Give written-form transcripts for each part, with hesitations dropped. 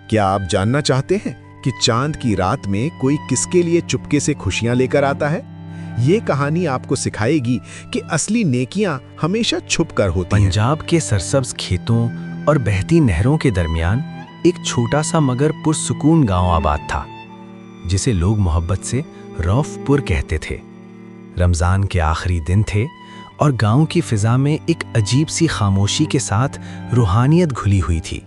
کیا آپ جاننا چاہتے ہیں کہ چاند کی رات میں کوئی کس کے لیے چپکے سے خوشیاں لے کر آتا ہے؟ یہ کہانی آپ کو سکھائے گی کہ اصلی نیکیاں ہمیشہ چھپ کر ہوتی ہیں۔ پنجاب کے سرسبز کھیتوں اور بہتی نہروں کے درمیان ایک چھوٹا سا مگر پرسکون گاؤں آباد تھا، جسے لوگ محبت سے روف پور کہتے تھے۔ رمضان کے آخری دن تھے اور گاؤں کی فضا میں ایک عجیب سی خاموشی کے ساتھ روحانیت گھلی ہوئی تھی،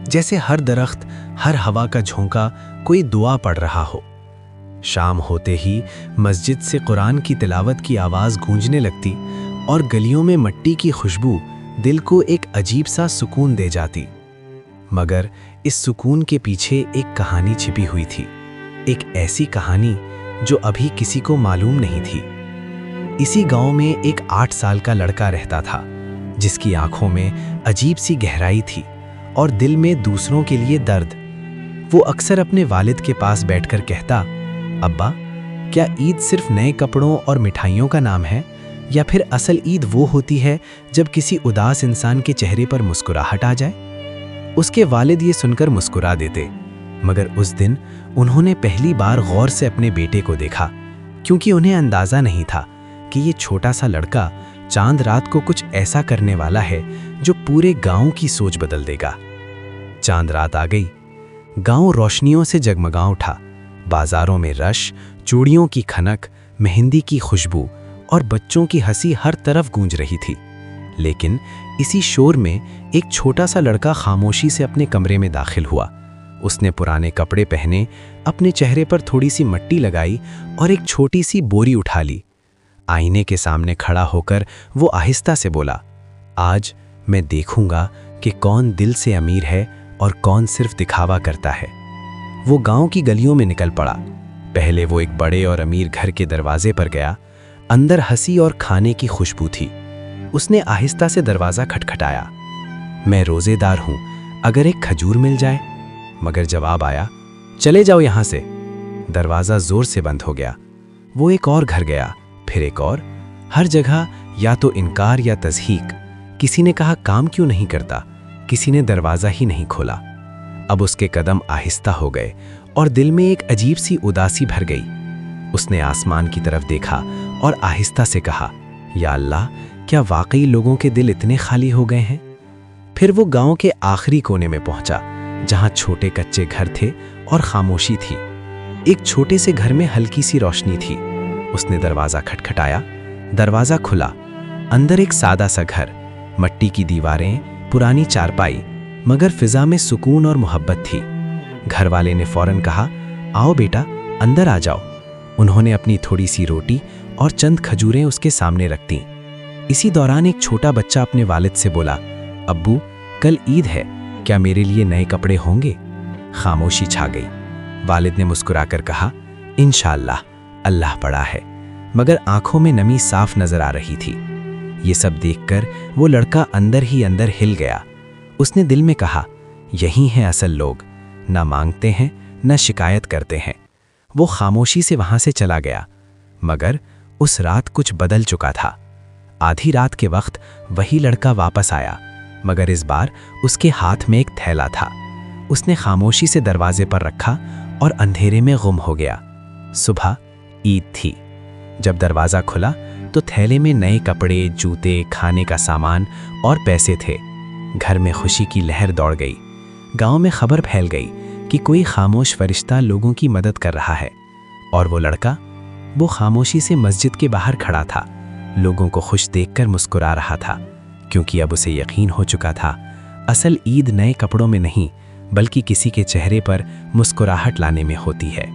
جیسے ہر درخت، ہر ہوا کا جھونکا کوئی دعا پڑھ رہا ہو۔ شام ہوتے ہی مسجد سے قرآن کی تلاوت کی آواز گونجنے لگتی اور گلیوں میں مٹی کی خوشبو دل کو ایک عجیب سا سکون دے جاتی۔ مگر اس سکون کے پیچھے ایک کہانی چھپی ہوئی تھی، ایک ایسی کہانی جو ابھی کسی کو معلوم نہیں تھی۔ اسی گاؤں میں ایک 8 سال کا لڑکا رہتا تھا، جس کی آنکھوں میں عجیب سی گہرائی تھی اور دل میں دوسروں کے لیے درد۔ وہ اکثر اپنے والد کے پاس بیٹھ کر کہتا، ابا، کیا عید صرف نئے کپڑوں اور مٹھائیوں کا نام ہے، یا پھر اصل عید وہ ہوتی ہے جب کسی اداس انسان کے چہرے پر مسکراہٹ آ جائے؟ اس کے والد یہ سن کر مسکرا دیتے، مگر اس دن انہوں نے پہلی بار غور سے اپنے بیٹے کو دیکھا، کیونکہ انہیں اندازہ نہیں تھا کہ یہ چھوٹا سا لڑکا چاند رات کو کچھ ایسا کرنے والا ہے جو پورے گاؤں کی سوچ بدل دے گا۔ چاند رات آ گئی، گاؤں روشنیوں سے جگمگا اٹھا، بازاروں میں رش، چوڑیوں کی کھنک، مہندی کی خوشبو اور بچوں کی ہنسی ہر طرف گونج رہی تھی۔ لیکن اسی شور میں ایک چھوٹا سا لڑکا خاموشی سے اپنے کمرے میں داخل ہوا۔ اس نے پرانے کپڑے پہنے، اپنے چہرے پر تھوڑی سی مٹی لگائی اور ایک چھوٹی سی بوری اٹھا لی۔ آئینے کے سامنے کھڑا ہو کر وہ آہستہ سے بولا، آج میں دیکھوں گا کہ کون دل سے امیر ہے اور کون صرف دکھاوا کرتا ہے۔ وہ گاؤں کی گلیوں میں نکل پڑا۔ پہلے وہ ایک بڑے اور امیر گھر کے دروازے پر گیا۔ اندر ہنسی اور کھانے کی خوشبو تھی۔ اس نے آہستہ سے دروازہ کھٹکھٹایا۔ میں روزے دار ہوں، اگر ایک کھجور مل جائے؟ مگر جواب آیا، چلے جاؤ یہاں سے۔ دروازہ زور سے بند ہو گیا۔ وہ ایک اور گھر گیا، پھر ایک اور۔ ہر جگہ یا تو انکار یا تضحیک۔ کسی نے کہا کام کیوں نہیں کرتا، کسی نے دروازہ ہی نہیں کھولا۔ اب اس کے قدم آہستہ ہو گئے اور دل میں ایک عجیب سی اداسی بھر گئی۔ اس نے آسمان کی طرف دیکھا اور آہستہ سے کہا، یا اللہ، کیا واقعی لوگوں کے دل اتنے خالی ہو گئے ہیں؟ پھر وہ گاؤں کے آخری کونے میں پہنچا، جہاں چھوٹے کچے گھر تھے اور خاموشی تھی۔ ایک چھوٹے سے گھر میں ہلکی سی روشنی تھی۔ اس نے دروازہ کھٹکھٹایا، دروازہ کھلا۔ اندر ایک سادہ سا گھر، مٹی کی دیواریں، پرانی چارپائی، مگر فضا میں سکون اور محبت تھی۔ گھر والے نے فوراً کہا، آؤ بیٹا، اندر آ جاؤ۔ انہوں نے اپنی تھوڑی سی روٹی اور چند کھجوریں اس کے سامنے رکھ دیں۔ اسی دوران ایک چھوٹا بچہ اپنے والد سے بولا، ابو، کل عید ہے، کیا میرے لیے نئے کپڑے ہوں گے؟ خاموشی چھا گئی۔ والد نے مسکرا کر کہا، انشاءاللہ، اللہ بڑا ہے، مگر آنکھوں میں نمی صاف نظر آ رہی تھی۔ یہ سب دیکھ کر وہ لڑکا اندر ہی اندر ہل گیا۔ اس نے دل میں کہا، یہی ہیں اصل لوگ، نہ مانگتے ہیں نہ شکایت کرتے ہیں۔ وہ خاموشی سے وہاں سے چلا گیا، مگر اس رات کچھ بدل چکا تھا۔ آدھی رات کے وقت وہی لڑکا واپس آیا، مگر اس بار اس کے ہاتھ میں ایک تھیلا تھا۔ اس نے خاموشی سے دروازے پر رکھا اور اندھیرے میں گم ہو گیا۔ صبح عید تھی۔ جب دروازہ کھلا تو تھیلے میں نئے کپڑے، جوتے، کھانے کا سامان اور پیسے تھے۔ گھر میں خوشی کی لہر دوڑ گئی۔ گاؤں میں خبر پھیل گئی کہ کوئی خاموش فرشتہ لوگوں کی مدد کر رہا ہے، اور وہ لڑکا، وہ خاموشی سے مسجد کے باہر کھڑا تھا، لوگوں کو خوش دیکھ کر مسکرا رہا تھا، کیونکہ اب اسے یقین ہو چکا تھا، اصل عید نئے کپڑوں میں نہیں بلکہ کسی کے چہرے پر مسکراہٹ لانے میں ہوتی ہے۔